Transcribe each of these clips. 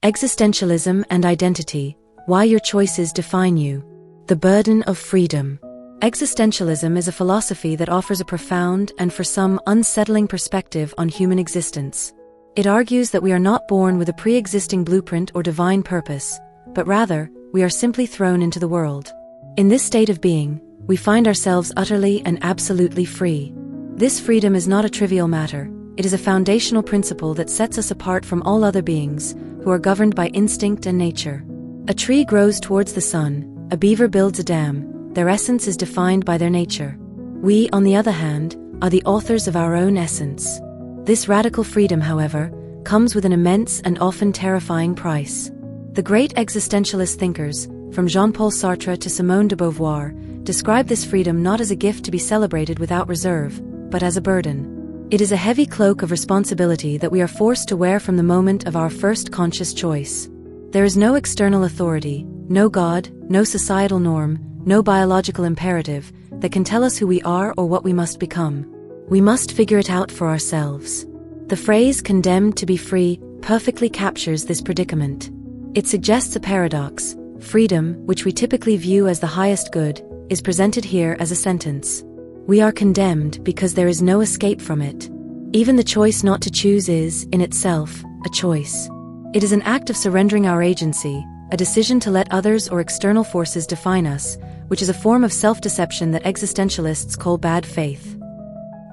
Existentialism and identity, why your choices define you. The burden of freedom. Existentialism is a philosophy that offers a profound and for some unsettling perspective on human existence. It argues that we are not born with a pre-existing blueprint or divine purpose, but rather, we are simply thrown into the world. In this state of being, we find ourselves utterly and absolutely free. This freedom is not a trivial matter. It is a foundational principle that sets us apart from all other beings, who are governed by instinct and nature. A tree grows towards the sun, a beaver builds a dam, their essence is defined by their nature. We, on the other hand, are the authors of our own essence. This radical freedom, however, comes with an immense and often terrifying price. The great existentialist thinkers, from Jean-Paul Sartre to Simone de Beauvoir, describe this freedom not as a gift to be celebrated without reserve, but as a burden. It is a heavy cloak of responsibility that we are forced to wear from the moment of our first conscious choice. There is no external authority, no God, no societal norm, no biological imperative that can tell us who we are or what we must become. We must figure it out for ourselves. The phrase "condemned to be free" perfectly captures this predicament. It suggests a paradox. Freedom, which we typically view as the highest good, is presented here as a sentence. We are condemned because there is no escape from it. Even the choice not to choose is, in itself, a choice. It is an act of surrendering our agency, a decision to let others or external forces define us, which is a form of self-deception that existentialists call bad faith.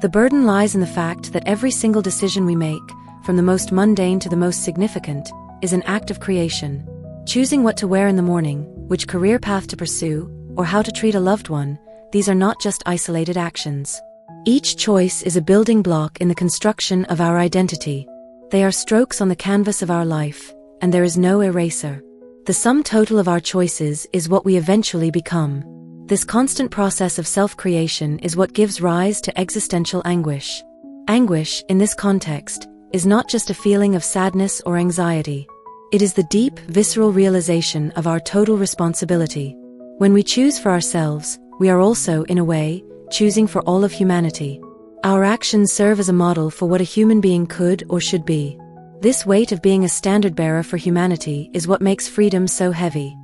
The burden lies in the fact that every single decision we make, from the most mundane to the most significant, is an act of creation. Choosing what to wear in the morning, which career path to pursue, or how to treat a loved one, these are not just isolated actions. Each choice is a building block in the construction of our identity. They are strokes on the canvas of our life, and there is no eraser. The sum total of our choices is what we eventually become. This constant process of self-creation is what gives rise to existential anguish. Anguish, in this context, is not just a feeling of sadness or anxiety. It is the deep, visceral realization of our total responsibility. When we choose for ourselves, we are also, in a way, choosing for all of humanity. Our actions serve as a model for what a human being could or should be. This weight of being a standard-bearer for humanity is what makes freedom so heavy.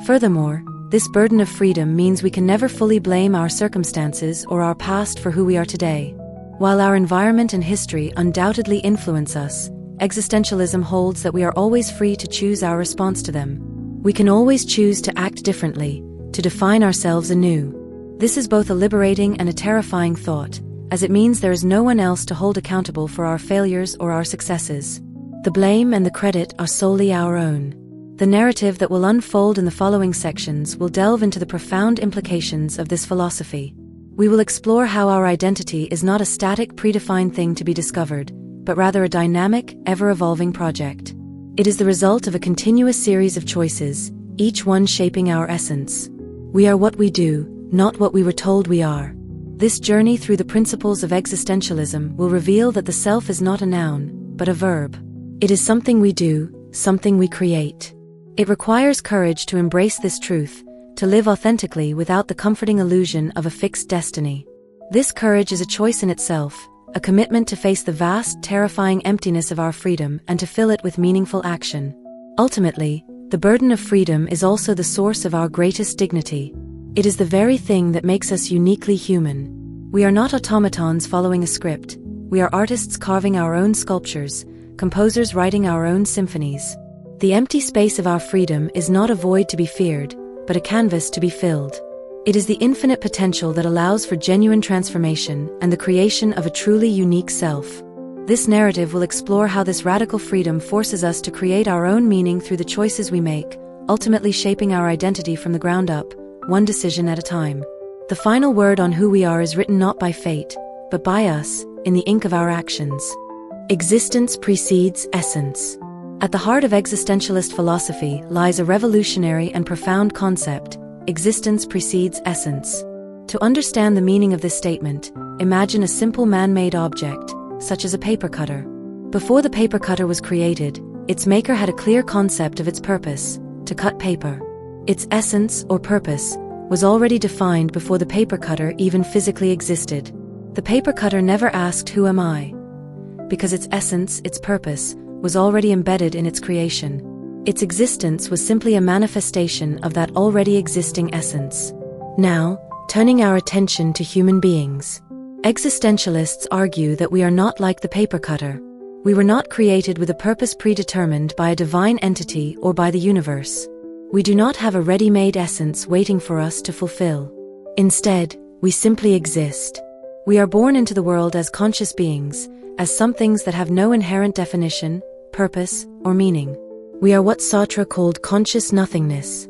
Furthermore, this burden of freedom means we can never fully blame our circumstances or our past for who we are today. While our environment and history undoubtedly influence us, existentialism holds that we are always free to choose our response to them. We can always choose to act differently, to define ourselves anew. This is both a liberating and a terrifying thought, as it means there is no one else to hold accountable for our failures or our successes. The blame and the credit are solely our own. The narrative that will unfold in the following sections will delve into the profound implications of this philosophy. We will explore how our identity is not a static, predefined thing to be discovered, but rather a dynamic, ever-evolving project. It is the result of a continuous series of choices, each one shaping our essence. We are what we do, not what we were told we are. This journey through the principles of existentialism will reveal that the self is not a noun, but a verb. It is something we do, something we create. It requires courage to embrace this truth, to live authentically without the comforting illusion of a fixed destiny. This courage is a choice in itself, a commitment to face the vast, terrifying emptiness of our freedom and to fill it with meaningful action. Ultimately, the burden of freedom is also the source of our greatest dignity. It is the very thing that makes us uniquely human. We are not automatons following a script. We are artists carving our own sculptures, composers writing our own symphonies. The empty space of our freedom is not a void to be feared, but a canvas to be filled. It is the infinite potential that allows for genuine transformation and the creation of a truly unique self. This narrative will explore how this radical freedom forces us to create our own meaning through the choices we make, ultimately shaping our identity from the ground up, one decision at a time. The final word on who we are is written not by fate, but by us, in the ink of our actions. Existence precedes essence. At the heart of existentialist philosophy lies a revolutionary and profound concept: existence precedes essence. To understand the meaning of this statement, imagine a simple man-made object, such as a paper cutter. Before the paper cutter was created, its maker had a clear concept of its purpose: to cut paper. Its essence, or purpose, was already defined before the paper cutter even physically existed. The paper cutter never asked, "Who am I?" because its essence, its purpose, was already embedded in its creation. Its existence was simply a manifestation of that already existing essence. Now, turning our attention to human beings. Existentialists argue that we are not like the paper cutter. We were not created with a purpose predetermined by a divine entity or by the universe. We do not have a ready-made essence waiting for us to fulfill. Instead, we simply exist. We are born into the world as conscious beings, as some things that have no inherent definition, purpose, or meaning. We are what Sartre called conscious nothingness.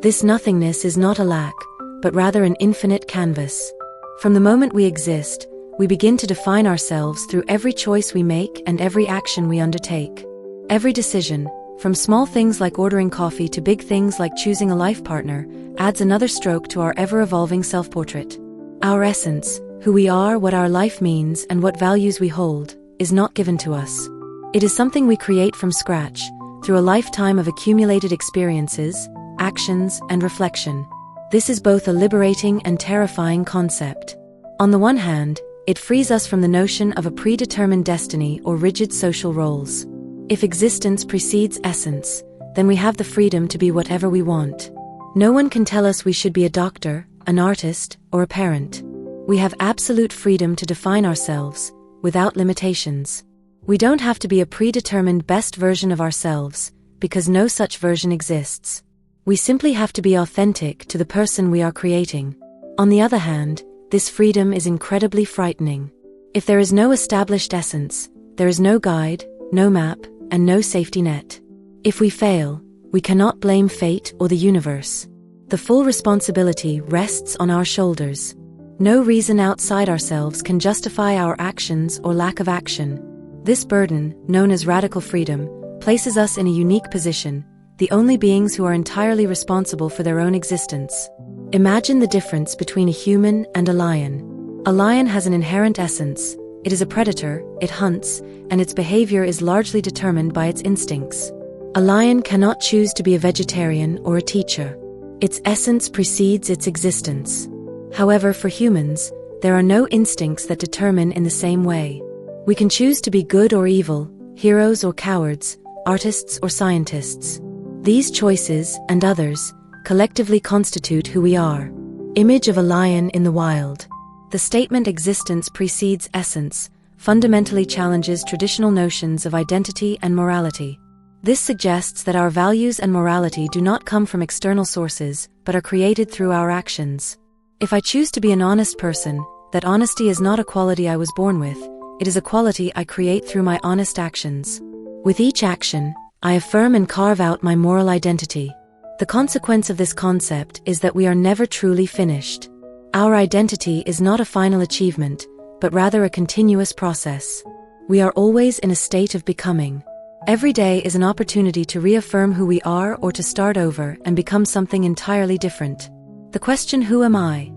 This nothingness is not a lack, but rather an infinite canvas. From the moment we exist, we begin to define ourselves through every choice we make and every action we undertake. Every decision, from small things like ordering coffee to big things like choosing a life partner, adds another stroke to our ever-evolving self-portrait. Our essence, who we are, what our life means, and what values we hold, is not given to us. It is something we create from scratch, through a lifetime of accumulated experiences, actions, and reflection. This is both a liberating and terrifying concept. On the one hand, it frees us from the notion of a predetermined destiny or rigid social roles. If existence precedes essence, then we have the freedom to be whatever we want. No one can tell us we should be a doctor, an artist, or a parent. We have absolute freedom to define ourselves, without limitations. We don't have to be a predetermined best version of ourselves, because no such version exists. We simply have to be authentic to the person we are creating. On the other hand, this freedom is incredibly frightening. If there is no established essence, there is no guide, no map, and no safety net. If we fail, we cannot blame fate or the universe. The full responsibility rests on our shoulders. No reason outside ourselves can justify our actions or lack of action. This burden, known as radical freedom, places us in a unique position, the only beings who are entirely responsible for their own existence. Imagine the difference between a human and a lion. A lion has an inherent essence. It is a predator, it hunts, and its behavior is largely determined by its instincts. A lion cannot choose to be a vegetarian or a teacher. Its essence precedes its existence. However, for humans, there are no instincts that determine in the same way. We can choose to be good or evil, heroes or cowards, artists or scientists. These choices, and others, collectively constitute who we are. Image of a lion in the wild. The statement existence precedes essence fundamentally challenges traditional notions of identity and morality. This suggests that our values and morality do not come from external sources, but are created through our actions. If I choose to be an honest person, that honesty is not a quality I was born with, it is a quality I create through my honest actions. With each action, I affirm and carve out my moral identity. The consequence of this concept is that we are never truly finished. Our identity is not a final achievement, but rather a continuous process. We are always in a state of becoming. Every day is an opportunity to reaffirm who we are or to start over and become something entirely different. The question, who am I,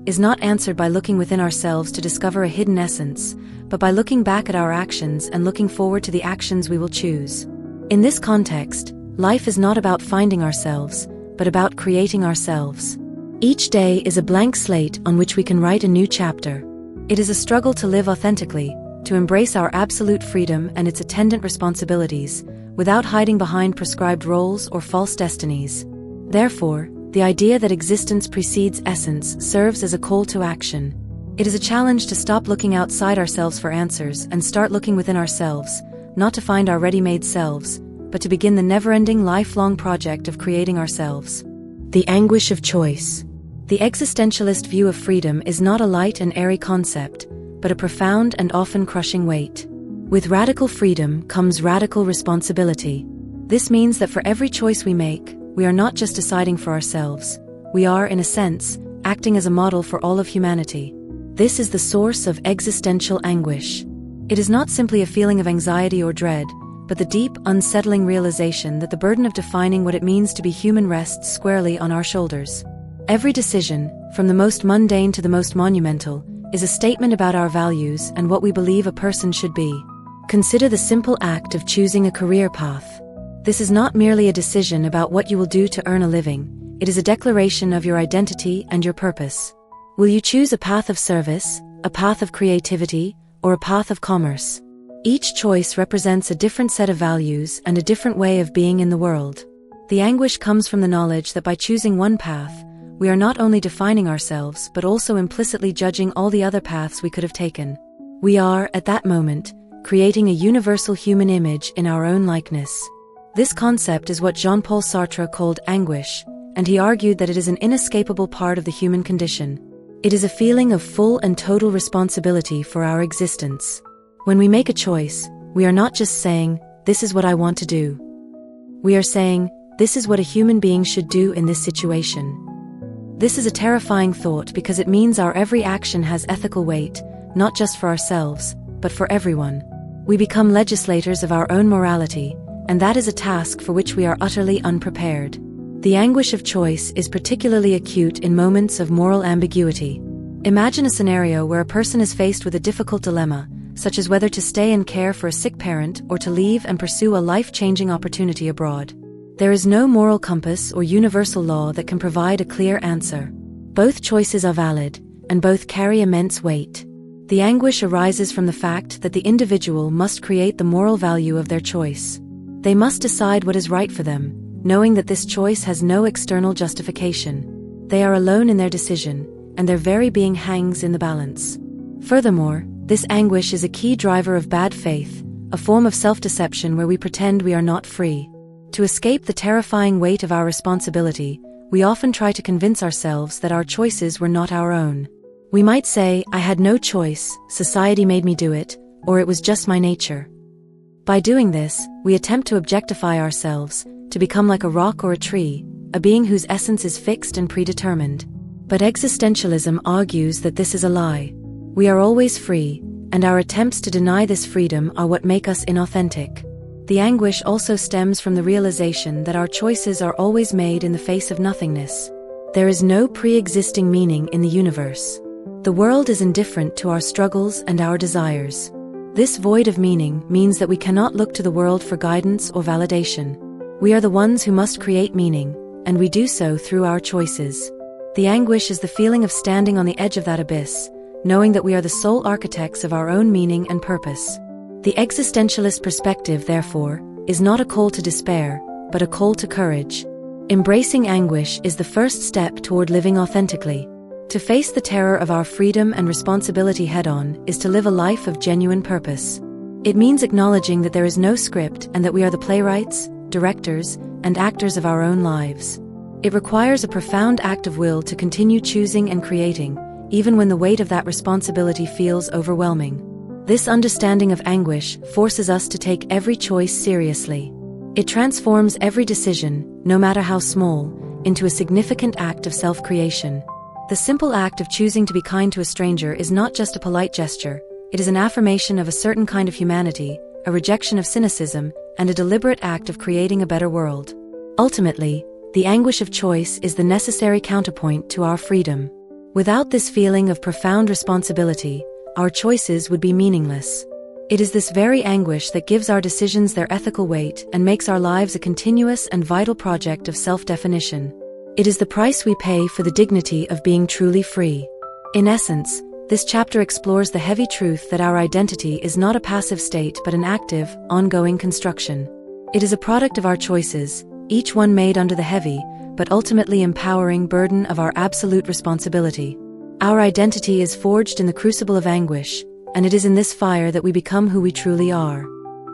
is not answered by looking within ourselves to discover a hidden essence, but by looking back at our actions and looking forward to the actions we will choose. In this context, life is not about finding ourselves, but about creating ourselves. Each day is a blank slate on which we can write a new chapter. It is a struggle to live authentically, to embrace our absolute freedom and its attendant responsibilities, without hiding behind prescribed roles or false destinies. Therefore, the idea that existence precedes essence serves as a call to action. It is a challenge to stop looking outside ourselves for answers and start looking within ourselves, not to find our ready-made selves, but to begin the never-ending lifelong project of creating ourselves. The anguish of choice. The existentialist view of freedom is not a light and airy concept, but a profound and often crushing weight. With radical freedom comes radical responsibility. This means that for every choice we make, we are not just deciding for ourselves. We are, in a sense, acting as a model for all of humanity. This is the source of existential anguish. It is not simply a feeling of anxiety or dread, but the deep, unsettling realization that the burden of defining what it means to be human rests squarely on our shoulders. Every decision, from the most mundane to the most monumental, is a statement about our values and what we believe a person should be. Consider the simple act of choosing a career path. This is not merely a decision about what you will do to earn a living, it is a declaration of your identity and your purpose. Will you choose a path of service, a path of creativity, or a path of commerce? Each choice represents a different set of values and a different way of being in the world. The anguish comes from the knowledge that by choosing one path, we are not only defining ourselves but also implicitly judging all the other paths we could have taken. We are, at that moment, creating a universal human image in our own likeness. This concept is what Jean-Paul Sartre called anguish, and he argued that it is an inescapable part of the human condition. It is a feeling of full and total responsibility for our existence. When we make a choice, we are not just saying, "This is what I want to do." We are saying, "This is what a human being should do in this situation." This is a terrifying thought because it means our every action has ethical weight, not just for ourselves, but for everyone. We become legislators of our own morality, and that is a task for which we are utterly unprepared. The anguish of choice is particularly acute in moments of moral ambiguity. Imagine a scenario where a person is faced with a difficult dilemma, such as whether to stay and care for a sick parent or to leave and pursue a life-changing opportunity abroad. There is no moral compass or universal law that can provide a clear answer. Both choices are valid, and both carry immense weight. The anguish arises from the fact that the individual must create the moral value of their choice. They must decide what is right for them, knowing that this choice has no external justification. They are alone in their decision, and their very being hangs in the balance. Furthermore, this anguish is a key driver of bad faith, a form of self-deception where we pretend we are not free. To escape the terrifying weight of our responsibility, we often try to convince ourselves that our choices were not our own. We might say, "I had no choice, society made me do it," or "it was just my nature." By doing this, we attempt to objectify ourselves, to become like a rock or a tree, a being whose essence is fixed and predetermined. But existentialism argues that this is a lie. We are always free, and our attempts to deny this freedom are what make us inauthentic. The anguish also stems from the realization that our choices are always made in the face of nothingness. There is no pre-existing meaning in the universe. The world is indifferent to our struggles and our desires. This void of meaning means that we cannot look to the world for guidance or validation. We are the ones who must create meaning, and we do so through our choices. The anguish is the feeling of standing on the edge of that abyss, knowing that we are the sole architects of our own meaning and purpose. The existentialist perspective, therefore, is not a call to despair, but a call to courage. Embracing anguish is the first step toward living authentically. To face the terror of our freedom and responsibility head-on is to live a life of genuine purpose. It means acknowledging that there is no script and that we are the playwrights, directors, and actors of our own lives. It requires a profound act of will to continue choosing and creating, even when the weight of that responsibility feels overwhelming. This understanding of anguish forces us to take every choice seriously. It transforms every decision, no matter how small, into a significant act of self-creation. The simple act of choosing to be kind to a stranger is not just a polite gesture, it is an affirmation of a certain kind of humanity, a rejection of cynicism, and a deliberate act of creating a better world. Ultimately, the anguish of choice is the necessary counterpoint to our freedom. Without this feeling of profound responsibility, our choices would be meaningless. It is this very anguish that gives our decisions their ethical weight and makes our lives a continuous and vital project of self-definition. It is the price we pay for the dignity of being truly free. In essence, this chapter explores the heavy truth that our identity is not a passive state but an active, ongoing construction. It is a product of our choices, each one made under the heavy, but ultimately empowering burden of our absolute responsibility. Our identity is forged in the crucible of anguish, and it is in this fire that we become who we truly are.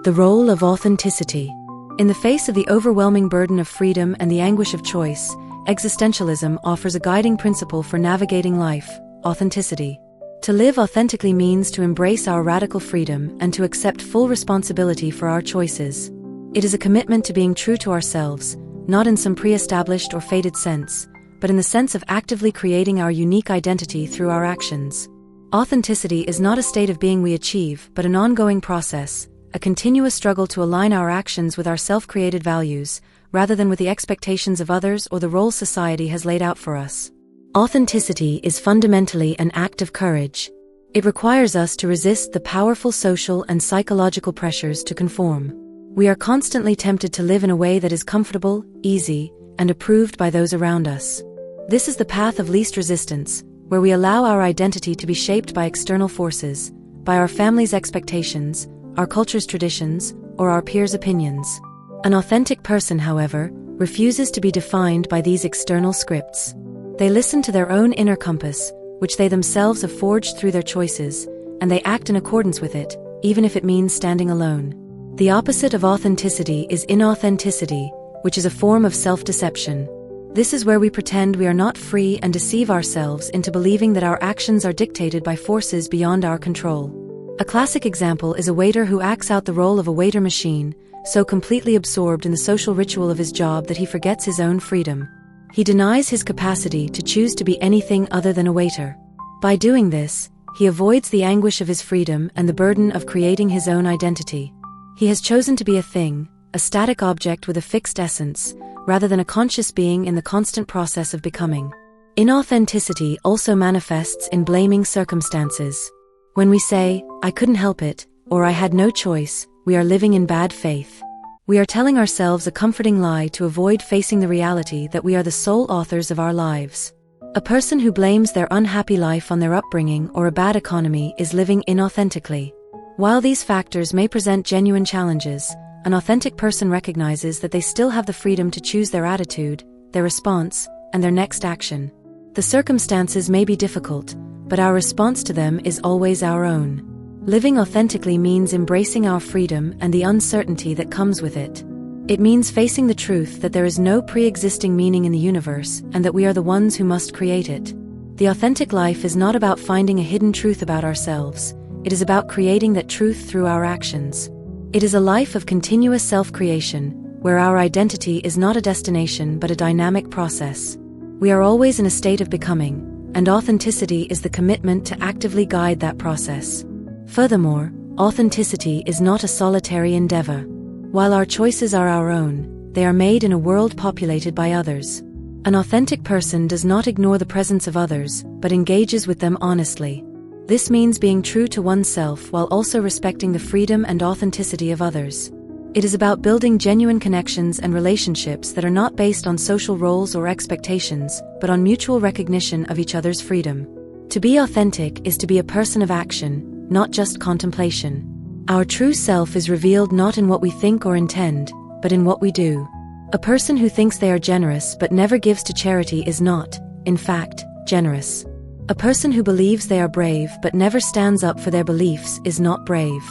The role of authenticity. In the face of the overwhelming burden of freedom and the anguish of choice, existentialism offers a guiding principle for navigating life: authenticity. To live authentically means to embrace our radical freedom and to accept full responsibility for our choices. It is a commitment to being true to ourselves, not in some pre-established or fated sense, but in the sense of actively creating our unique identity through our actions. Authenticity is not a state of being we achieve, but an ongoing process, a continuous struggle to align our actions with our self-created values, rather than with the expectations of others or the roles society has laid out for us. Authenticity is fundamentally an act of courage. It requires us to resist the powerful social and psychological pressures to conform. We are constantly tempted to live in a way that is comfortable, easy, and approved by those around us. This is the path of least resistance, where we allow our identity to be shaped by external forces, by our family's expectations, our culture's traditions, or our peers' opinions. An authentic person, however, refuses to be defined by these external scripts. They listen to their own inner compass, which they themselves have forged through their choices, and they act in accordance with it, even if it means standing alone. The opposite of authenticity is inauthenticity, which is a form of self-deception. This is where we pretend we are not free and deceive ourselves into believing that our actions are dictated by forces beyond our control. A classic example is a waiter who acts out the role of a waiter machine, so completely absorbed in the social ritual of his job that he forgets his own freedom. He denies his capacity to choose to be anything other than a waiter. By doing this, he avoids the anguish of his freedom and the burden of creating his own identity. He has chosen to be a thing, a static object with a fixed essence, rather than a conscious being in the constant process of becoming. Inauthenticity also manifests in blaming circumstances. When we say, "I couldn't help it," or "I had no choice," we are living in bad faith. We are telling ourselves a comforting lie to avoid facing the reality that we are the sole authors of our lives. A person who blames their unhappy life on their upbringing or a bad economy is living inauthentically. While these factors may present genuine challenges, an authentic person recognizes that they still have the freedom to choose their attitude, their response, and their next action. The circumstances may be difficult, but our response to them is always our own. Living authentically means embracing our freedom and the uncertainty that comes with it. It means facing the truth that there is no pre-existing meaning in the universe and that we are the ones who must create it. The authentic life is not about finding a hidden truth about ourselves. It is about creating that truth through our actions. It is a life of continuous self-creation, where our identity is not a destination but a dynamic process. We are always in a state of becoming, and authenticity is the commitment to actively guide that process. Furthermore, authenticity is not a solitary endeavor. While our choices are our own, they are made in a world populated by others. An authentic person does not ignore the presence of others, but engages with them honestly. This means being true to oneself while also respecting the freedom and authenticity of others. It is about building genuine connections and relationships that are not based on social roles or expectations, but on mutual recognition of each other's freedom. To be authentic is to be a person of action, not just contemplation. Our true self is revealed not in what we think or intend, but in what we do. A person who thinks they are generous but never gives to charity is not, in fact, generous. A person who believes they are brave but never stands up for their beliefs is not brave.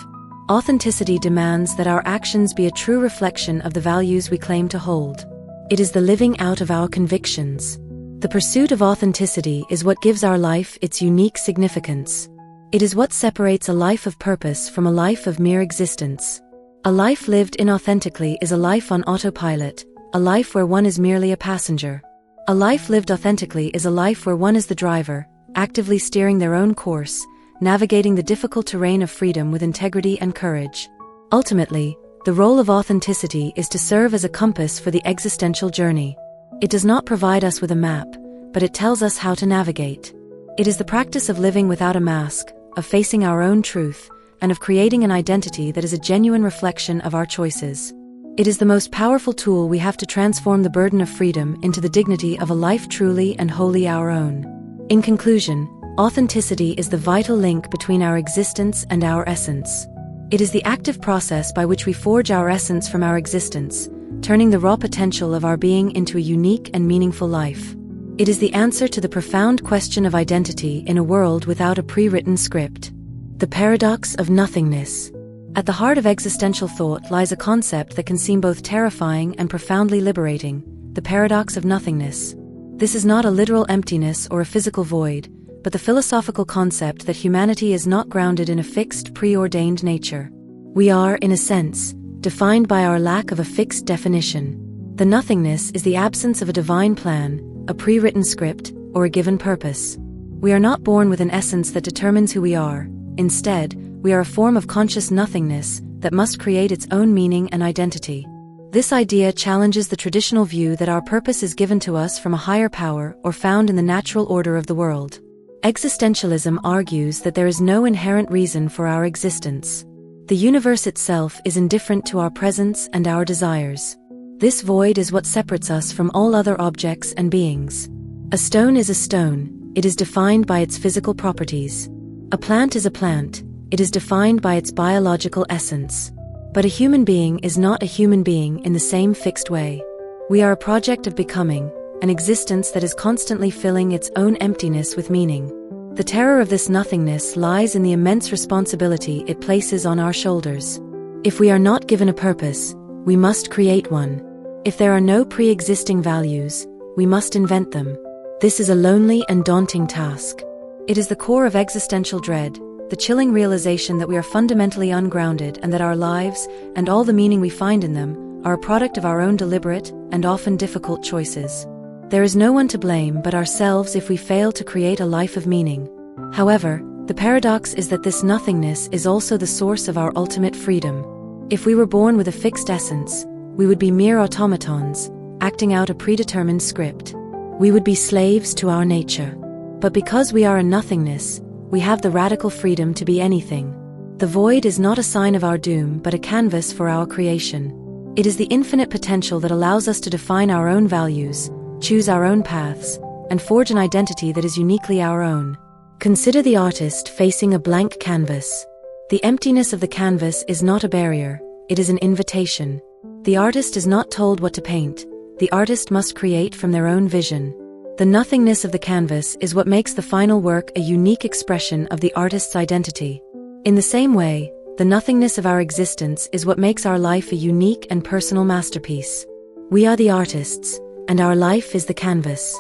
Authenticity demands that our actions be a true reflection of the values we claim to hold. It is the living out of our convictions. The pursuit of authenticity is what gives our life its unique significance. It is what separates a life of purpose from a life of mere existence. A life lived inauthentically is a life on autopilot, a life where one is merely a passenger. A life lived authentically is a life where one is the driver, actively steering their own course, navigating the difficult terrain of freedom with integrity and courage. Ultimately, the role of authenticity is to serve as a compass for the existential journey. It does not provide us with a map, but it tells us how to navigate. It is the practice of living without a mask, of facing our own truth, and of creating an identity that is a genuine reflection of our choices. It is the most powerful tool we have to transform the burden of freedom into the dignity of a life truly and wholly our own. In conclusion, authenticity is the vital link between our existence and our essence. It is the active process by which we forge our essence from our existence, turning the raw potential of our being into a unique and meaningful life. It is the answer to the profound question of identity in a world without a pre-written script. The paradox of nothingness. At the heart of existential thought lies a concept that can seem both terrifying and profoundly liberating: the paradox of nothingness. This is not a literal emptiness or a physical void, but the philosophical concept that humanity is not grounded in a fixed, preordained nature. We are, in a sense, defined by our lack of a fixed definition. The nothingness is the absence of a divine plan, a pre-written script, or a given purpose. We are not born with an essence that determines who we are. Instead, we are a form of conscious nothingness that must create its own meaning and identity. This idea challenges the traditional view that our purpose is given to us from a higher power or found in the natural order of the world. Existentialism argues that there is no inherent reason for our existence. The universe itself is indifferent to our presence and our desires. This void is what separates us from all other objects and beings. A stone is a stone, it is defined by its physical properties. A plant is a plant, It is defined by its biological essence. But a human being is not a human being in the same fixed way. We are a project of becoming, an existence that is constantly filling its own emptiness with meaning. The terror of this nothingness lies in the immense responsibility it places on our shoulders. If we are not given a purpose, we must create one. If there are no pre-existing values, we must invent them. This is a lonely and daunting task. It is the core of existential dread, the chilling realization that we are fundamentally ungrounded and that our lives, and all the meaning we find in them, are a product of our own deliberate and often difficult choices. There is no one to blame but ourselves if we fail to create a life of meaning. However, the paradox is that this nothingness is also the source of our ultimate freedom. If we were born with a fixed essence, we would be mere automatons, acting out a predetermined script. We would be slaves to our nature. But because we are a nothingness, we have the radical freedom to be anything. The void is not a sign of our doom but a canvas for our creation. It is the infinite potential that allows us to define our own values, choose our own paths, and forge an identity that is uniquely our own. Consider the artist facing a blank canvas. The emptiness of the canvas is not a barrier, it is an invitation. The artist is not told what to paint, the artist must create from their own vision. The nothingness of the canvas is what makes the final work a unique expression of the artist's identity. In the same way, the nothingness of our existence is what makes our life a unique and personal masterpiece. We are the artists, and our life is the canvas.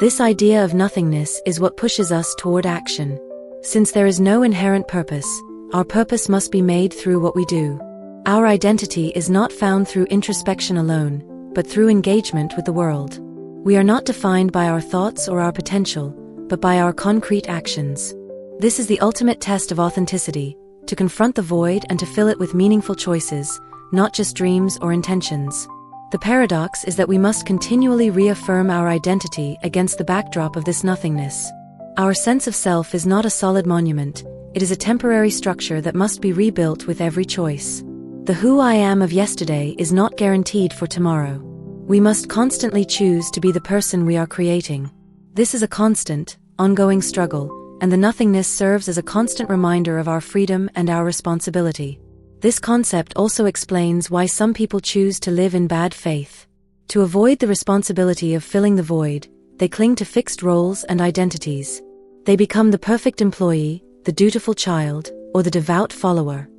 This idea of nothingness is what pushes us toward action. Since there is no inherent purpose, our purpose must be made through what we do. Our identity is not found through introspection alone, but through engagement with the world. We are not defined by our thoughts or our potential, but by our concrete actions. This is the ultimate test of authenticity, to confront the void and to fill it with meaningful choices, not just dreams or intentions. The paradox is that we must continually reaffirm our identity against the backdrop of this nothingness. Our sense of self is not a solid monument, it is a temporary structure that must be rebuilt with every choice. The who I am of yesterday is not guaranteed for tomorrow. We must constantly choose to be the person we are creating. This is a constant, ongoing struggle, and the nothingness serves as a constant reminder of our freedom and our responsibility. This concept also explains why some people choose to live in bad faith. To avoid the responsibility of filling the void, they cling to fixed roles and identities. They become the perfect employee, the dutiful child, or the devout follower.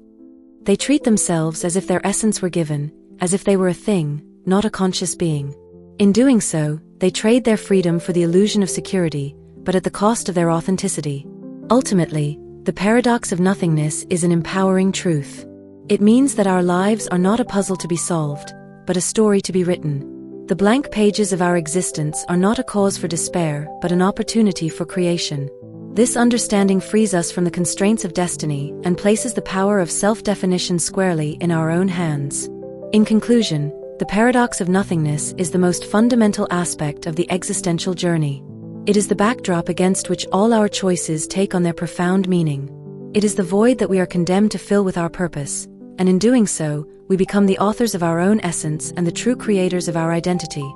They treat themselves as if their essence were given, as if they were a thing, not a conscious being. In doing so, they trade their freedom for the illusion of security, but at the cost of their authenticity. Ultimately, the paradox of nothingness is an empowering truth. It means that our lives are not a puzzle to be solved, but a story to be written. The blank pages of our existence are not a cause for despair, but an opportunity for creation. This understanding frees us from the constraints of destiny and places the power of self-definition squarely in our own hands. In conclusion, the paradox of nothingness is the most fundamental aspect of the existential journey. It is the backdrop against which all our choices take on their profound meaning. It is the void that we are condemned to fill with our purpose, and in doing so, we become the authors of our own essence and the true creators of our identity.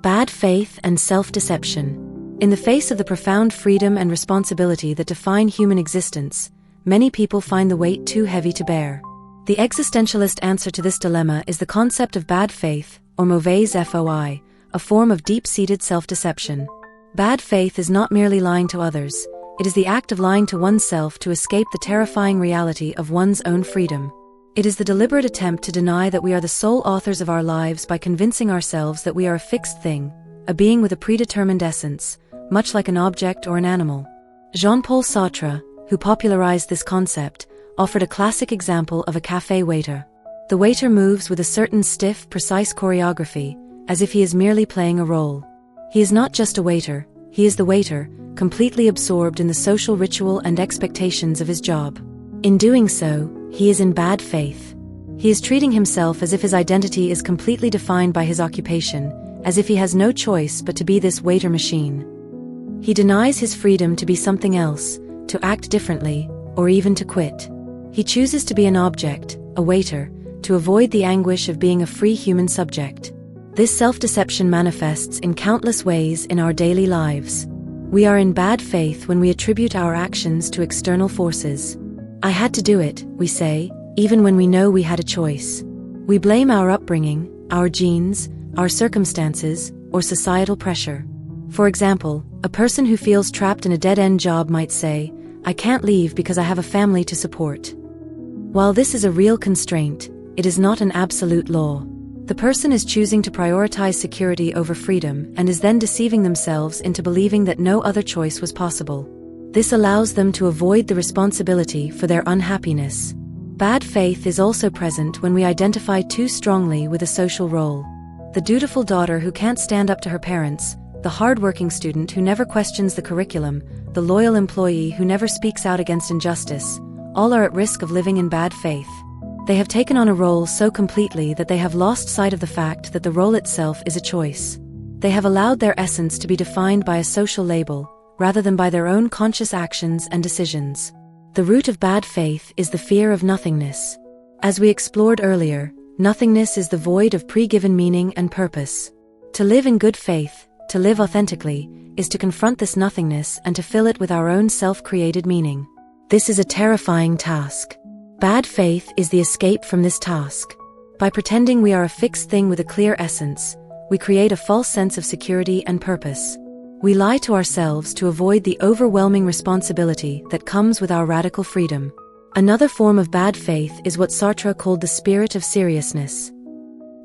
Bad faith and self-deception. In the face of the profound freedom and responsibility that define human existence, many people find the weight too heavy to bear. The existentialist answer to this dilemma is the concept of bad faith, or mauvaise foi, a form of deep-seated self-deception. Bad faith is not merely lying to others, it is the act of lying to oneself to escape the terrifying reality of one's own freedom. It is the deliberate attempt to deny that we are the sole authors of our lives by convincing ourselves that we are a fixed thing, a being with a predetermined essence, much like an object or an animal. Jean-Paul Sartre, who popularized this concept, offered a classic example of a cafe waiter. The waiter moves with a certain stiff, precise choreography, as if he is merely playing a role. He is not just a waiter, he is the waiter, completely absorbed in the social ritual and expectations of his job. In doing so, he is in bad faith. He is treating himself as if his identity is completely defined by his occupation, as if he has no choice but to be this waiter machine. He denies his freedom to be something else, to act differently, or even to quit. He chooses to be an object, a waiter, to avoid the anguish of being a free human subject. This self-deception manifests in countless ways in our daily lives. We are in bad faith when we attribute our actions to external forces. I had to do it, we say, even when we know we had a choice. We blame our upbringing, our genes, our circumstances, or societal pressure. For example, a person who feels trapped in a dead-end job might say, I can't leave because I have a family to support. While this is a real constraint, it is not an absolute law. The person is choosing to prioritize security over freedom and is then deceiving themselves into believing that no other choice was possible. This allows them to avoid the responsibility for their unhappiness. Bad faith is also present when we identify too strongly with a social role. The dutiful daughter who can't stand up to her parents, the hard-working student who never questions the curriculum, the loyal employee who never speaks out against injustice, all are at risk of living in bad faith. They have taken on a role so completely that they have lost sight of the fact that the role itself is a choice. They have allowed their essence to be defined by a social label, rather than by their own conscious actions and decisions. The root of bad faith is the fear of nothingness. As we explored earlier, nothingness is the void of pre-given meaning and purpose. To live in good faith, to live authentically, is to confront this nothingness and to fill it with our own self-created meaning. This is a terrifying task. Bad faith is the escape from this task. By pretending we are a fixed thing with a clear essence, we create a false sense of security and purpose. We lie to ourselves to avoid the overwhelming responsibility that comes with our radical freedom. Another form of bad faith is what Sartre called the spirit of seriousness.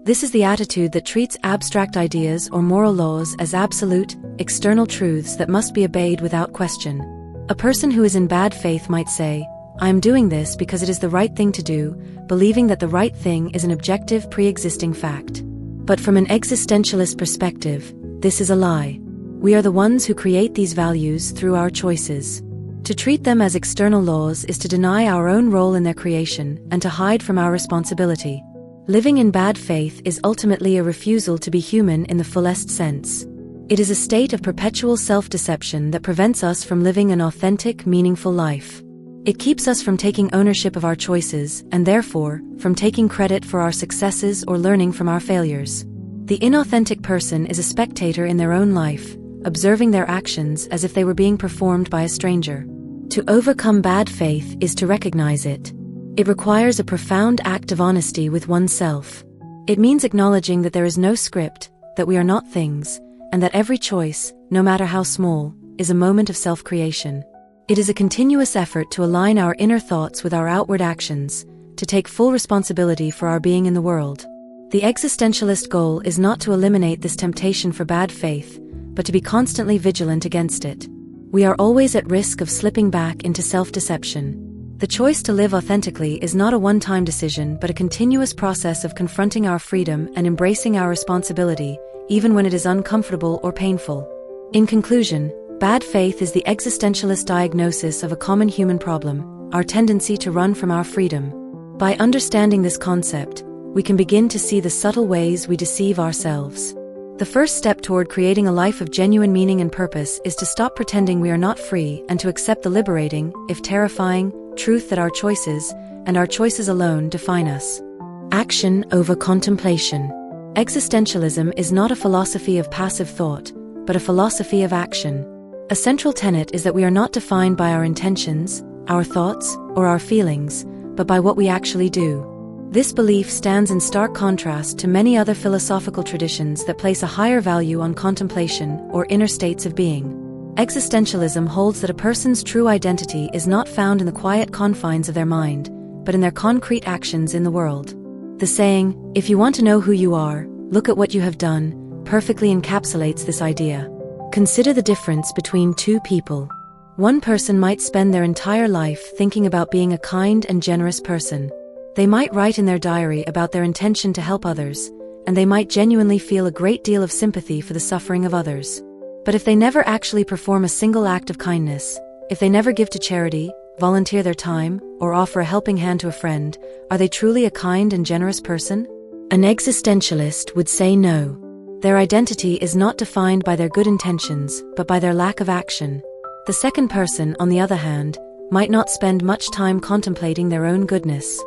This is the attitude that treats abstract ideas or moral laws as absolute, external truths that must be obeyed without question. A person who is in bad faith might say, I am doing this because it is the right thing to do, believing that the right thing is an objective pre-existing fact. But from an existentialist perspective, this is a lie. We are the ones who create these values through our choices. To treat them as external laws is to deny our own role in their creation and to hide from our responsibility. Living in bad faith is ultimately a refusal to be human in the fullest sense. It is a state of perpetual self-deception that prevents us from living an authentic, meaningful life. It keeps us from taking ownership of our choices and therefore, from taking credit for our successes or learning from our failures. The inauthentic person is a spectator in their own life, observing their actions as if they were being performed by a stranger. To overcome bad faith is to recognize it. It requires a profound act of honesty with oneself. It means acknowledging that there is no script, that we are not things, and that every choice, no matter how small, is a moment of self-creation. It is a continuous effort to align our inner thoughts with our outward actions, to take full responsibility for our being in the world. The existentialist goal is not to eliminate this temptation for bad faith, but to be constantly vigilant against it. We are always at risk of slipping back into self-deception. The choice to live authentically is not a one-time decision but a continuous process of confronting our freedom and embracing our responsibility, even when it is uncomfortable or painful. In conclusion, bad faith is the existentialist diagnosis of a common human problem, our tendency to run from our freedom. By understanding this concept, we can begin to see the subtle ways we deceive ourselves. The first step toward creating a life of genuine meaning and purpose is to stop pretending we are not free and to accept the liberating, if terrifying, truth that our choices, and our choices alone, define us. Action over contemplation. Existentialism is not a philosophy of passive thought, but a philosophy of action. A central tenet is that we are not defined by our intentions, our thoughts, or our feelings, but by what we actually do. This belief stands in stark contrast to many other philosophical traditions that place a higher value on contemplation or inner states of being. Existentialism holds that a person's true identity is not found in the quiet confines of their mind, but in their concrete actions in the world. The saying, "If you want to know who you are, look at what you have done," perfectly encapsulates this idea. Consider the difference between two people. One person might spend their entire life thinking about being a kind and generous person. They might write in their diary about their intention to help others, and they might genuinely feel a great deal of sympathy for the suffering of others. But if they never actually perform a single act of kindness, if they never give to charity, volunteer their time, or offer a helping hand to a friend, are they truly a kind and generous person? An existentialist would say no. Their identity is not defined by their good intentions, but by their lack of action. The second person, on the other hand, might not spend much time contemplating their own goodness.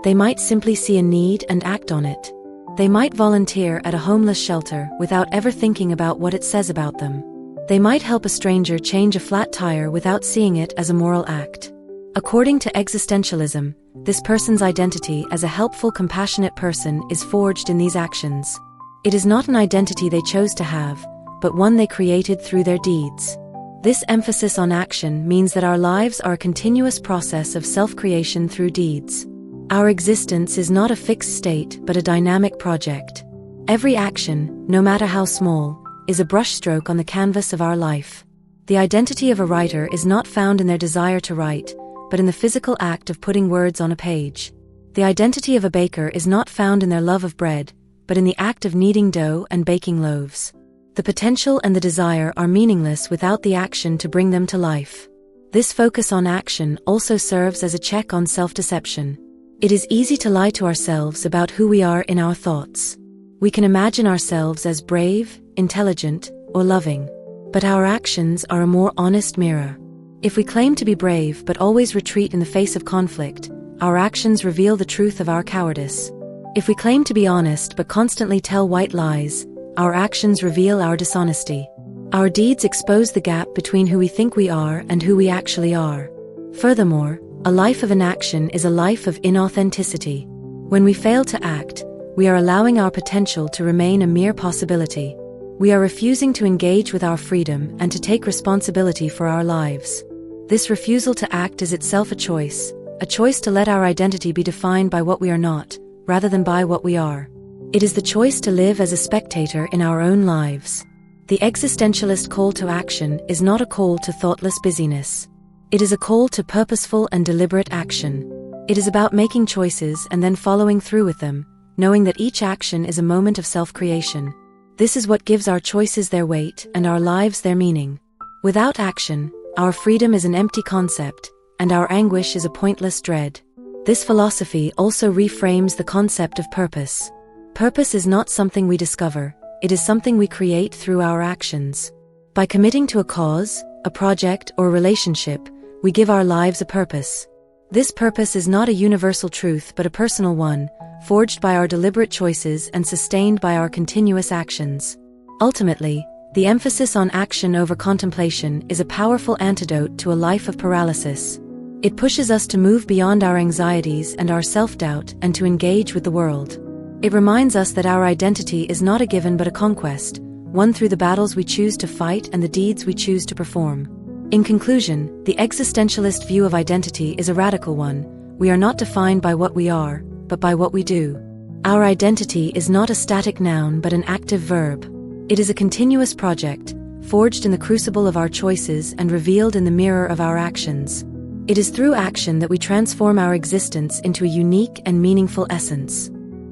They might simply see a need and act on it. They might volunteer at a homeless shelter without ever thinking about what it says about them. They might help a stranger change a flat tire without seeing it as a moral act. According to existentialism, this person's identity as a helpful, compassionate person is forged in these actions. It is not an identity they chose to have, but one they created through their deeds. This emphasis on action means that our lives are a continuous process of self-creation through deeds. Our existence is not a fixed state but a dynamic project. Every action, no matter how small, is a brushstroke on the canvas of our life. The identity of a writer is not found in their desire to write, but in the physical act of putting words on a page. The identity of a baker is not found in their love of bread, but in the act of kneading dough and baking loaves. The potential and the desire are meaningless without the action to bring them to life. This focus on action also serves as a check on self-deception. It is easy to lie to ourselves about who we are in our thoughts. We can imagine ourselves as brave, intelligent, or loving. But our actions are a more honest mirror. If we claim to be brave but always retreat in the face of conflict, our actions reveal the truth of our cowardice. If we claim to be honest but constantly tell white lies, our actions reveal our dishonesty. Our deeds expose the gap between who we think we are and who we actually are. Furthermore, a life of inaction is a life of inauthenticity. When we fail to act, we are allowing our potential to remain a mere possibility. We are refusing to engage with our freedom and to take responsibility for our lives. This refusal to act is itself a choice to let our identity be defined by what we are not, rather than by what we are. It is the choice to live as a spectator in our own lives. The existentialist call to action is not a call to thoughtless busyness. It is a call to purposeful and deliberate action. It is about making choices and then following through with them, knowing that each action is a moment of self-creation. This is what gives our choices their weight and our lives their meaning. Without action, our freedom is an empty concept, and our anguish is a pointless dread. This philosophy also reframes the concept of purpose. Purpose is not something we discover, it is something we create through our actions. By committing to a cause, a project, or a relationship, we give our lives a purpose. This purpose is not a universal truth but a personal one, forged by our deliberate choices and sustained by our continuous actions. Ultimately, the emphasis on action over contemplation is a powerful antidote to a life of paralysis. It pushes us to move beyond our anxieties and our self-doubt and to engage with the world. It reminds us that our identity is not a given but a conquest, won through the battles we choose to fight and the deeds we choose to perform. In conclusion, the existentialist view of identity is a radical one. We are not defined by what we are, but by what we do. Our identity is not a static noun but an active verb. It is a continuous project, forged in the crucible of our choices and revealed in the mirror of our actions. It is through action that we transform our existence into a unique and meaningful essence.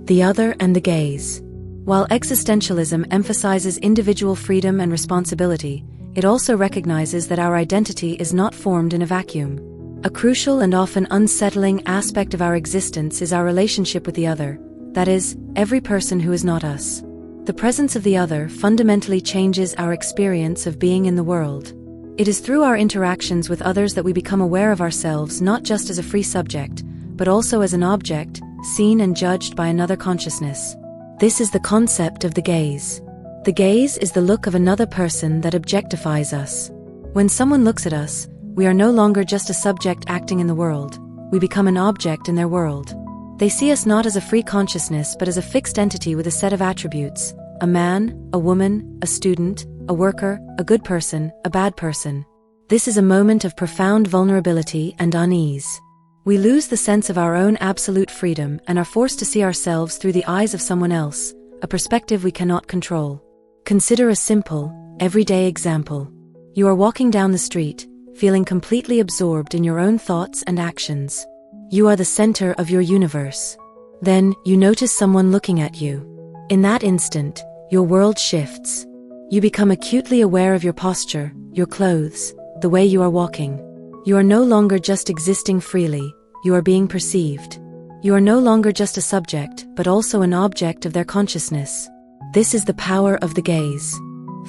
The other and the gaze. While existentialism emphasizes individual freedom and responsibility, it also recognizes that our identity is not formed in a vacuum. A crucial and often unsettling aspect of our existence is our relationship with the other, that is, every person who is not us. The presence of the other fundamentally changes our experience of being in the world. It is through our interactions with others that we become aware of ourselves not just as a free subject, but also as an object, seen and judged by another consciousness. This is the concept of the gaze. The gaze is the look of another person that objectifies us. When someone looks at us, we are no longer just a subject acting in the world, we become an object in their world. They see us not as a free consciousness but as a fixed entity with a set of attributes: a man, a woman, a student, a worker, a good person, a bad person. This is a moment of profound vulnerability and unease. We lose the sense of our own absolute freedom and are forced to see ourselves through the eyes of someone else, a perspective we cannot control. Consider a simple, everyday example. You are walking down the street, feeling completely absorbed in your own thoughts and actions. You are the center of your universe. Then, you notice someone looking at you. In that instant, your world shifts. You become acutely aware of your posture, your clothes, the way you are walking. You are no longer just existing freely, you are being perceived. You are no longer just a subject, but also an object of their consciousness. This is the power of the gaze.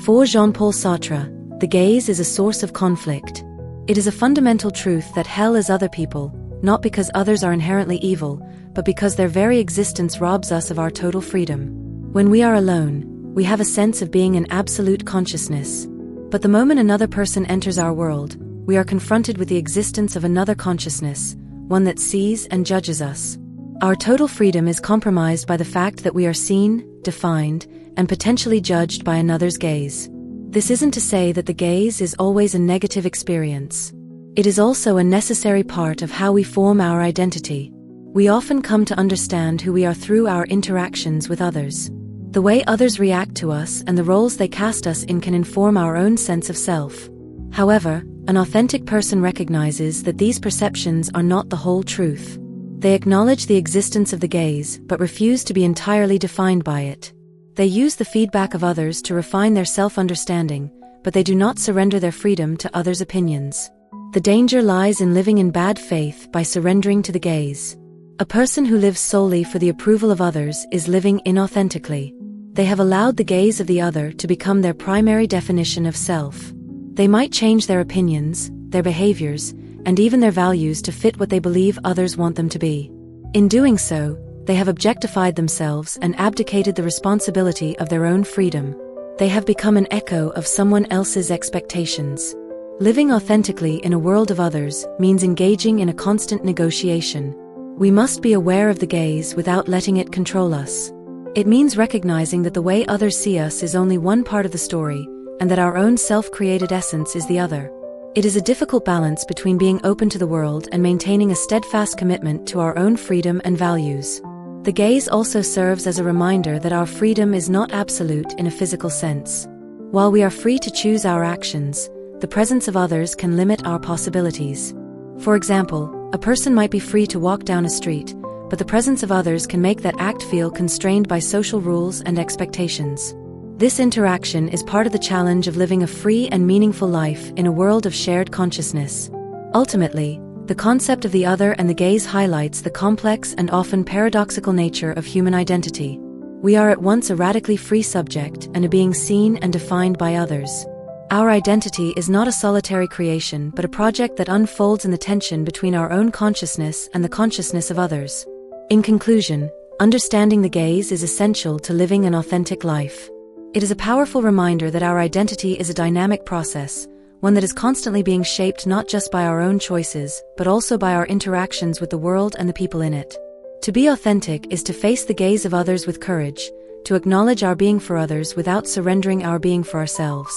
For Jean-Paul Sartre, the gaze is a source of conflict. It is a fundamental truth that hell is other people, not because others are inherently evil, but because their very existence robs us of our total freedom. When we are alone, we have a sense of being an absolute consciousness. But the moment another person enters our world, we are confronted with the existence of another consciousness, one that sees and judges us. Our total freedom is compromised by the fact that we are seen, defined, and potentially judged by another's gaze. This isn't to say that the gaze is always a negative experience. It is also a necessary part of how we form our identity. We often come to understand who we are through our interactions with others. The way others react to us and the roles they cast us in can inform our own sense of self. However, an authentic person recognizes that these perceptions are not the whole truth. They acknowledge the existence of the gaze, but refuse to be entirely defined by it. They use the feedback of others to refine their self-understanding, but they do not surrender their freedom to others' opinions. The danger lies in living in bad faith by surrendering to the gaze. A person who lives solely for the approval of others is living inauthentically. They have allowed the gaze of the other to become their primary definition of self. They might change their opinions, their behaviors, and even their values to fit what they believe others want them to be. In doing so, they have objectified themselves and abdicated the responsibility of their own freedom. They have become an echo of someone else's expectations. Living authentically in a world of others means engaging in a constant negotiation. We must be aware of the gaze without letting it control us. It means recognizing that the way others see us is only one part of the story, and that our own self-created essence is the other. It is a difficult balance between being open to the world and maintaining a steadfast commitment to our own freedom and values. The gaze also serves as a reminder that our freedom is not absolute in a physical sense. While we are free to choose our actions, the presence of others can limit our possibilities. For example, a person might be free to walk down a street, but the presence of others can make that act feel constrained by social rules and expectations. This interaction is part of the challenge of living a free and meaningful life in a world of shared consciousness. Ultimately, the concept of the other and the gaze highlights the complex and often paradoxical nature of human identity. We are at once a radically free subject and a being seen and defined by others. Our identity is not a solitary creation but a project that unfolds in the tension between our own consciousness and the consciousness of others. In conclusion, understanding the gaze is essential to living an authentic life. It is a powerful reminder that our identity is a dynamic process, one that is constantly being shaped not just by our own choices, but also by our interactions with the world and the people in it. To be authentic is to face the gaze of others with courage, to acknowledge our being for others without surrendering our being for ourselves.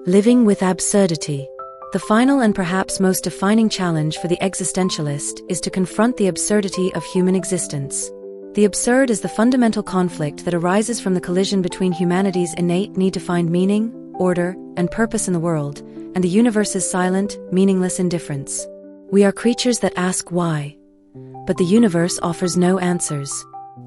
Living with absurdity. The final and perhaps most defining challenge for the existentialist is to confront the absurdity of human existence. The absurd is the fundamental conflict that arises from the collision between humanity's innate need to find meaning, order, and purpose in the world, and the universe's silent, meaningless indifference. We are creatures that ask why. But the universe offers no answers.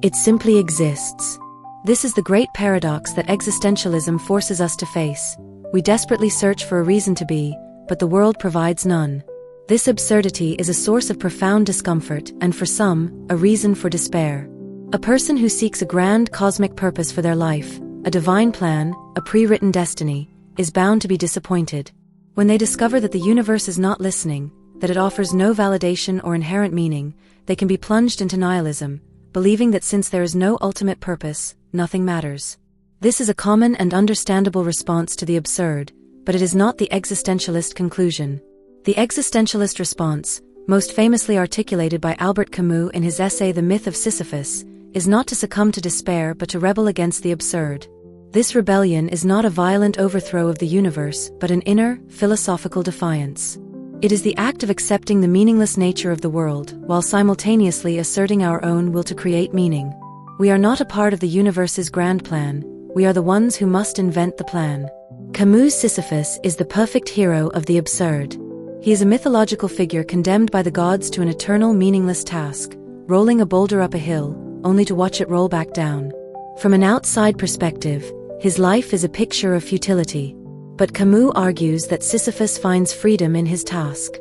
It simply exists. This is the great paradox that existentialism forces us to face. We desperately search for a reason to be, but the world provides none. This absurdity is a source of profound discomfort and, for some, a reason for despair. A person who seeks a grand cosmic purpose for their life, a divine plan, a pre-written destiny, is bound to be disappointed. When they discover that the universe is not listening, that it offers no validation or inherent meaning, they can be plunged into nihilism, believing that since there is no ultimate purpose, nothing matters. This is a common and understandable response to the absurd, but it is not the existentialist conclusion. The existentialist response, most famously articulated by Albert Camus in his essay The Myth of Sisyphus, is not to succumb to despair but to rebel against the absurd. This rebellion is not a violent overthrow of the universe, but an inner, philosophical defiance. It is the act of accepting the meaningless nature of the world, while simultaneously asserting our own will to create meaning. We are not a part of the universe's grand plan, we are the ones who must invent the plan. Camus' Sisyphus is the perfect hero of the absurd. He is a mythological figure condemned by the gods to an eternal meaningless task, rolling a boulder up a hill, only to watch it roll back down. From an outside perspective, his life is a picture of futility. But Camus argues that Sisyphus finds freedom in his task.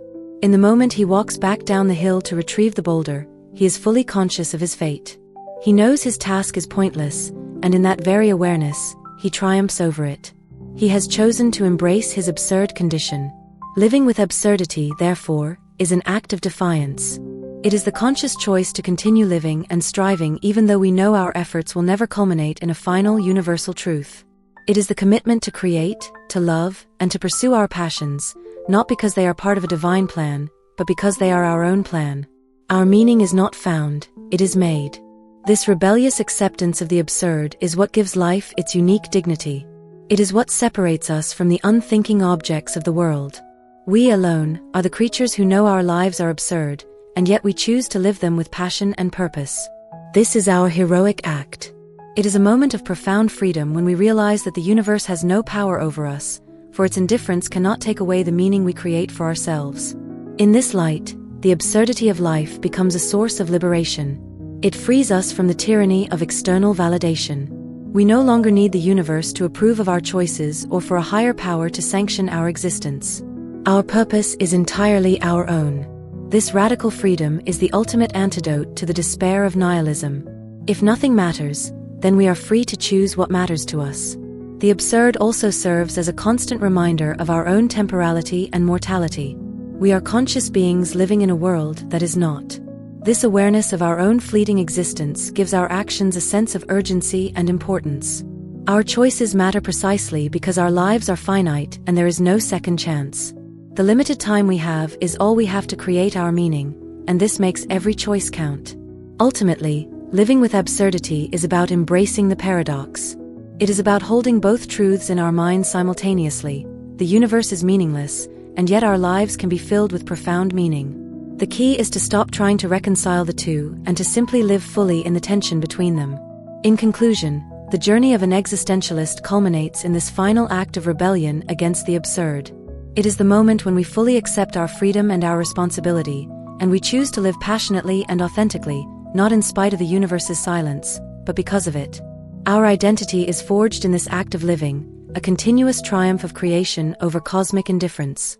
In the moment he walks back down the hill to retrieve the boulder, he is fully conscious of his fate. He knows his task is pointless, and in that very awareness, he triumphs over it. He has chosen to embrace his absurd condition. Living with absurdity, therefore, is an act of defiance. It is the conscious choice to continue living and striving even though we know our efforts will never culminate in a final universal truth. It is the commitment to create, to love, and to pursue our passions, not because they are part of a divine plan, but because they are our own plan. Our meaning is not found, it is made. This rebellious acceptance of the absurd is what gives life its unique dignity. It is what separates us from the unthinking objects of the world. We alone are the creatures who know our lives are absurd, and yet we choose to live them with passion and purpose. This is our heroic act. It is a moment of profound freedom when we realize that the universe has no power over us, for its indifference cannot take away the meaning we create for ourselves. In this light, the absurdity of life becomes a source of liberation. It frees us from the tyranny of external validation. We no longer need the universe to approve of our choices or for a higher power to sanction our existence. Our purpose is entirely our own. This radical freedom is the ultimate antidote to the despair of nihilism. If nothing matters, then we are free to choose what matters to us. The absurd also serves as a constant reminder of our own temporality and mortality. We are conscious beings living in a world that is not. This awareness of our own fleeting existence gives our actions a sense of urgency and importance. Our choices matter precisely because our lives are finite and there is no second chance. The limited time we have is all we have to create our meaning, and this makes every choice count. Ultimately, living with absurdity is about embracing the paradox. It is about holding both truths in our minds simultaneously. The universe is meaningless, and yet our lives can be filled with profound meaning. The key is to stop trying to reconcile the two and to simply live fully in the tension between them. In conclusion, the journey of an existentialist culminates in this final act of rebellion against the absurd. It is the moment when we fully accept our freedom and our responsibility, and we choose to live passionately and authentically, not in spite of the universe's silence, but because of it. Our identity is forged in this act of living, a continuous triumph of creation over cosmic indifference.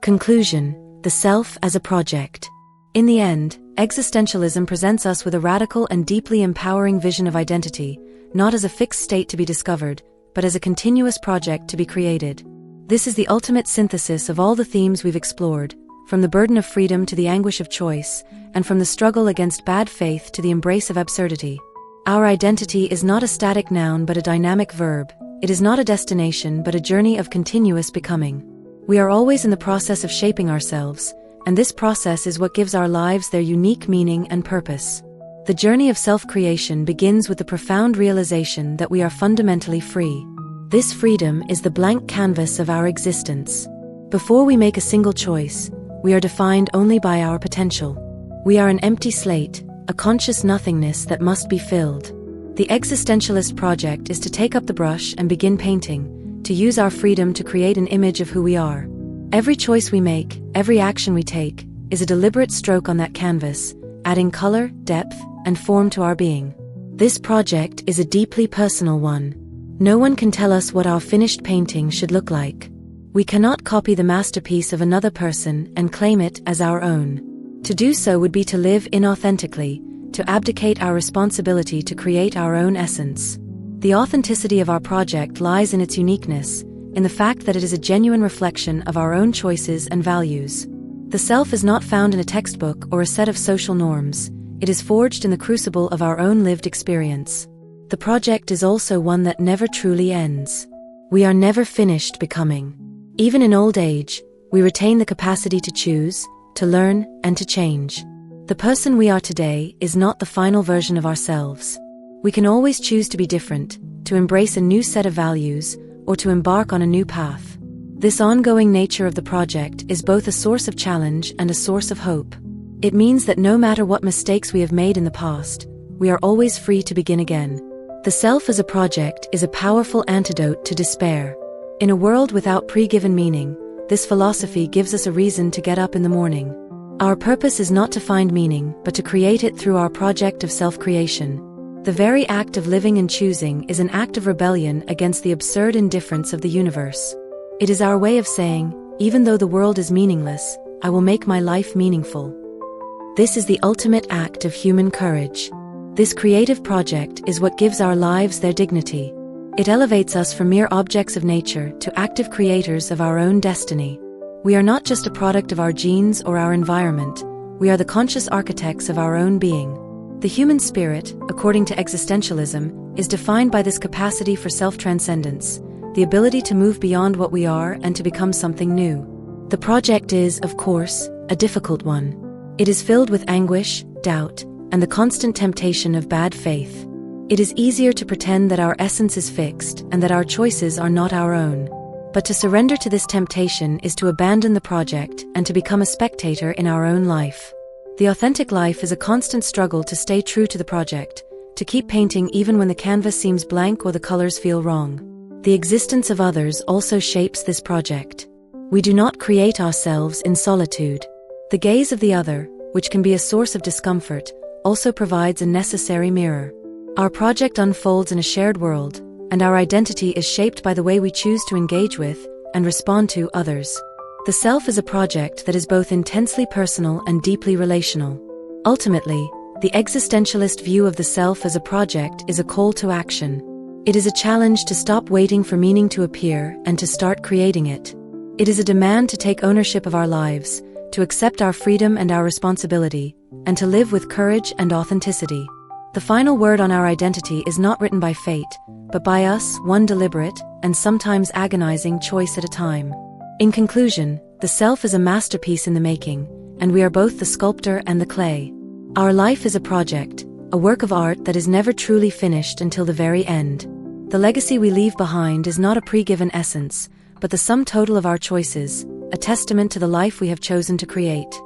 Conclusion: the self as a project. In the end, existentialism presents us with a radical and deeply empowering vision of identity, not as a fixed state to be discovered, but as a continuous project to be created. This is the ultimate synthesis of all the themes we've explored, from the burden of freedom to the anguish of choice, and from the struggle against bad faith to the embrace of absurdity. Our identity is not a static noun but a dynamic verb. It is not a destination but a journey of continuous becoming. We are always in the process of shaping ourselves, and this process is what gives our lives their unique meaning and purpose. The journey of self-creation begins with the profound realization that we are fundamentally free. This freedom is the blank canvas of our existence. Before we make a single choice, we are defined only by our potential. We are an empty slate, a conscious nothingness that must be filled. The existentialist project is to take up the brush and begin painting, to use our freedom to create an image of who we are. Every choice we make, every action we take, is a deliberate stroke on that canvas, adding color, depth, and form to our being. This project is a deeply personal one. No one can tell us what our finished painting should look like. We cannot copy the masterpiece of another person and claim it as our own. To do so would be to live inauthentically, to abdicate our responsibility to create our own essence. The authenticity of our project lies in its uniqueness, in the fact that it is a genuine reflection of our own choices and values. The self is not found in a textbook or a set of social norms. It is forged in the crucible of our own lived experience. The project is also one that never truly ends. We are never finished becoming. Even in old age, we retain the capacity to choose, to learn, and to change. The person we are today is not the final version of ourselves. We can always choose to be different, to embrace a new set of values, or to embark on a new path. This ongoing nature of the project is both a source of challenge and a source of hope. It means that no matter what mistakes we have made in the past, we are always free to begin again. The self as a project is a powerful antidote to despair. In a world without pre-given meaning, this philosophy gives us a reason to get up in the morning. Our purpose is not to find meaning, but to create it through our project of self-creation. The very act of living and choosing is an act of rebellion against the absurd indifference of the universe. It is our way of saying, even though the world is meaningless, I will make my life meaningful. This is the ultimate act of human courage. This creative project is what gives our lives their dignity. It elevates us from mere objects of nature to active creators of our own destiny. We are not just a product of our genes or our environment, we are the conscious architects of our own being. The human spirit, according to existentialism, is defined by this capacity for self-transcendence, the ability to move beyond what we are and to become something new. The project is, of course, a difficult one. It is filled with anguish, doubt, and the constant temptation of bad faith. It is easier to pretend that our essence is fixed and that our choices are not our own. But to surrender to this temptation is to abandon the project and to become a spectator in our own life. The authentic life is a constant struggle to stay true to the project, to keep painting even when the canvas seems blank or the colors feel wrong. The existence of others also shapes this project. We do not create ourselves in solitude. The gaze of the other, which can be a source of discomfort, also provides a necessary mirror. Our project unfolds in a shared world, and our identity is shaped by the way we choose to engage with and respond to others. The self is a project that is both intensely personal and deeply relational. Ultimately, the existentialist view of the self as a project is a call to action. It is a challenge to stop waiting for meaning to appear and to start creating it. It is a demand to take ownership of our lives, to accept our freedom and our responsibility, and to live with courage and authenticity. The final word on our identity is not written by fate, but by us, one deliberate and sometimes agonizing choice at a time. In conclusion, the self is a masterpiece in the making, and we are both the sculptor and the clay. Our life is a project, a work of art that is never truly finished until the very end. The legacy we leave behind is not a pre-given essence, but the sum total of our choices, a testament to the life we have chosen to create.